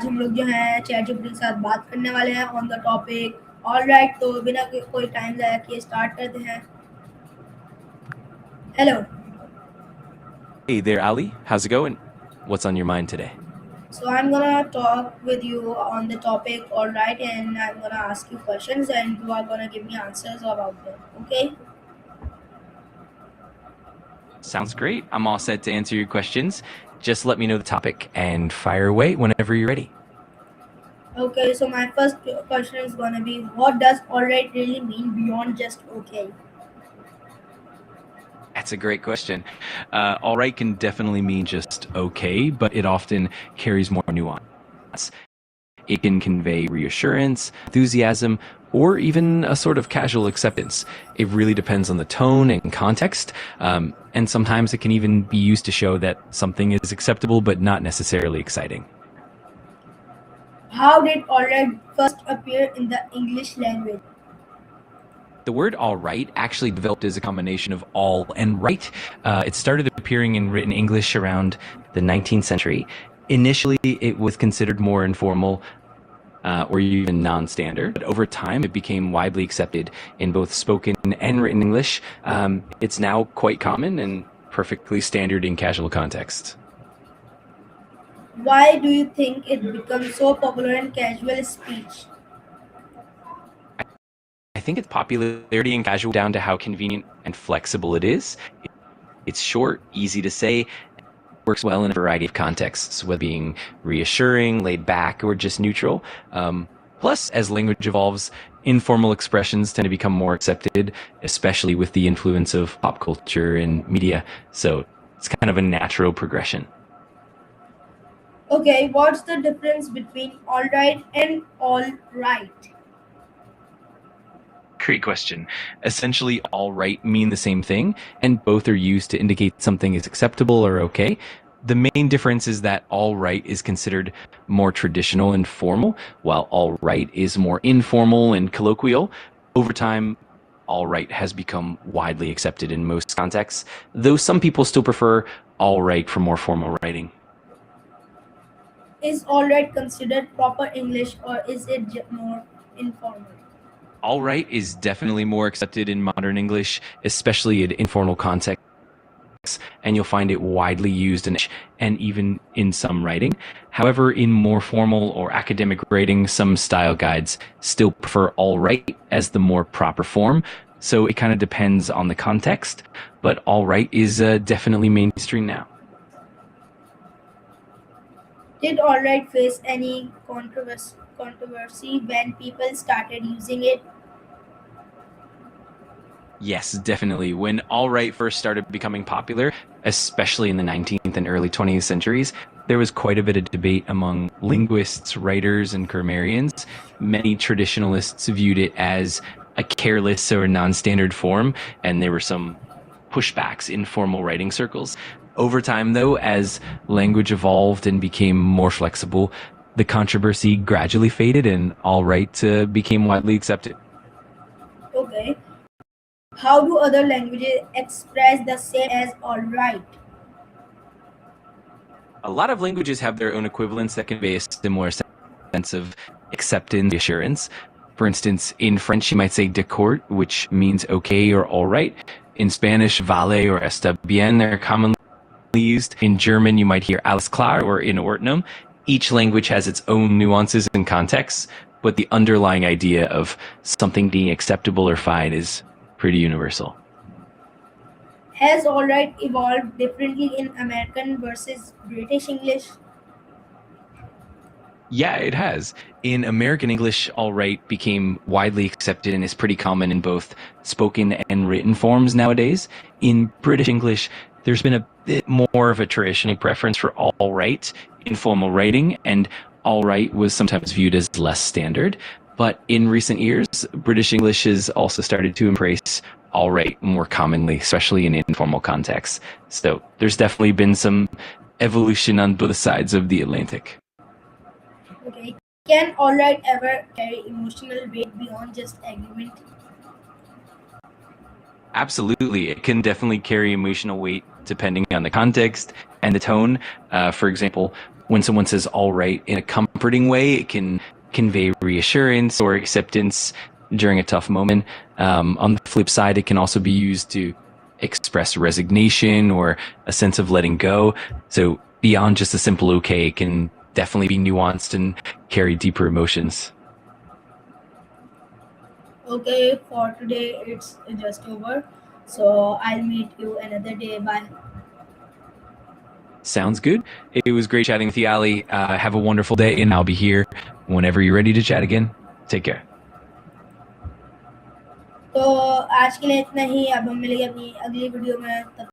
आज हम लोग जो है चैट जीपीटी के साथ बात करने वाले हैं on the topic all right. तो बिना कोई टाइम ज़ाया किए स्टार्ट करते हैं। Hello. Hey there, Ali. How's it going? What's on your mind today? So I'm gonna talk with you on the topic all right, and I'm gonna ask you questions and you are gonna give me answers about them. Okay? Sounds great. I'm all set to answer your questions. Just let me know the topic and fire away whenever you're ready. Okay, so my first question is gonna be, what does all right really mean beyond just okay? That's a great question. All right can definitely mean just okay, but it often carries more nuance. It can convey reassurance, enthusiasm, or even a sort of casual acceptance. It really depends on the tone and context, and sometimes it can even be used to show that something is acceptable but not necessarily exciting. How did all right first appear in the English language? The word all right actually developed as a combination of all and right. It started appearing in written English around the 19th century. Initially, it was considered more informal or even non-standard, but over time it became widely accepted in both spoken and written English. It's now quite common and perfectly standard in casual contexts. Why do you think it becomes so popular in casual speech? I think its popularity in casual down to how convenient and flexible it is. It's short, easy to say, works well in a variety of contexts, whether being reassuring, laid back, or just neutral. Plus, as language evolves, informal expressions tend to become more accepted, especially with the influence of pop culture and media. So it's kind of a natural progression. Okay, what's the difference between all right and all right? Great question. Essentially, all right mean the same thing, and both are used to indicate something is acceptable or okay. The main difference is that all right is considered more traditional and formal, while all right is more informal and colloquial. Over time, all right has become widely accepted in most contexts, though some people still prefer all right for more formal writing. Is all right considered proper English or is it more informal? All right is definitely more accepted in modern English, especially in informal contexts, and you'll find it widely used and even in some writing. However, in more formal or academic writing, some style guides still prefer all right as the more proper form. So it kind of depends on the context, but all right is definitely mainstream now. Did all right face any controversy when people started using it? Yes, definitely. When all right first started becoming popular, especially in the 19th and early 20th centuries, there was quite a bit of debate among linguists, writers, and grammarians. Many traditionalists viewed it as a careless or non-standard form, and there were some pushbacks in formal writing circles. Over time, though, as language evolved and became more flexible, the controversy gradually faded and all right became widely accepted. Okay. How do other languages express the same as all right? A lot of languages have their own equivalents that convey a similar sense of acceptance, assurance. For instance, in French, you might say d'accord, which means okay or all right. In Spanish, vale or está bien are commonly used. In German, you might hear alles klar or in Ordnung. Each language has its own nuances and contexts, but the underlying idea of something being acceptable or fine is pretty universal. Has all right evolved differently in American versus British English? Yeah, it has. In American English, all right became widely accepted and is pretty common in both spoken and written forms nowadays. In British English, there's been a bit more of a traditional preference for all right in formal writing, and all right was sometimes viewed as less standard. But in recent years, British English has also started to embrace all right more commonly, especially in informal contexts. So there's definitely been some evolution on both sides of the Atlantic. Okay. Can all right ever carry emotional weight beyond just agreement? Absolutely. It can definitely carry emotional weight depending on the context and the tone. For example, when someone says all right in a comforting way, it can convey reassurance or acceptance during a tough moment. On the flip side, it can also be used to express resignation or a sense of letting go. So beyond just a simple okay, it can definitely be nuanced and carry deeper emotions. Okay, for today it's just over. So I'll meet you another day. Bye. Sounds good. It was great chatting with you, Ali. Have a wonderful day, and I'll be here whenever you're ready to chat again. Take care. तो आज के लिए इतना ही। अब हम मिलेंगे अपनी अगली वीडियो में। तब